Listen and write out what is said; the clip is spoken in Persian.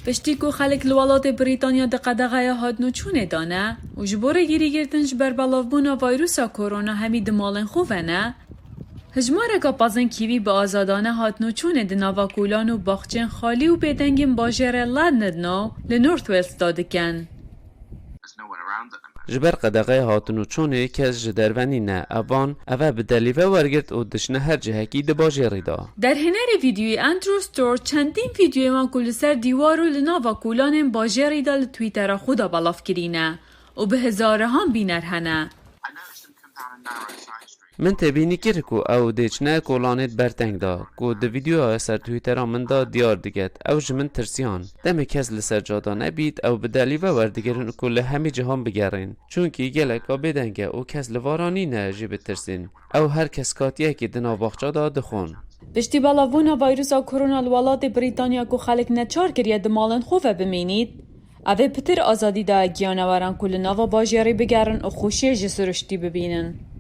پشتی کو خلک لولات بریتانیا دقدقه هاتنو چونه دانه و جبور گیری گرتن جبر بلافبونا ویروسا کرونا همی دمالن خوبه نه؟ هجماره که پازن کیوی به آزادانه هاتنو چونه دناوا کولان و باخچن خالی و بدنگین باجره لد ندنو لنورث ویلز دادکن. جبر قدقه هاتنو چونه کس جدرونی نه اوان اوه بدلیوه ورگرد و دشنه هر جهکی ده باجری دا. در هنر ویدیوی اندرو ستور چندین ویدیوی ما کل سر دیوارو لناوا کولان باجری دا لتویتر خدا بلاف کرینه و به هزاره هم بینر هنه. من تبینی کرکو او دیچنه کولانت برتنگ دا کو ده ویدیو سر تویتر من دا دیار دیگت او جمن ترسیان دم کس لسر جادا نبید او بدلیوه وردگرن کل همی جهان بگرین چونکی گلکا بدنگه او کس لوارانی نه جی بترسین او هر کس کاتیه که دنا باخچا دا دخون. پشتی بلاوونا ویروسا کرونا الولات بریتانیا کو خلک نچار کریه دمالن خوفه بمینید اوه پتر آزادی دا گیانواران کل ناوا باجری بگرن و خوشی جسرشتی ببینن.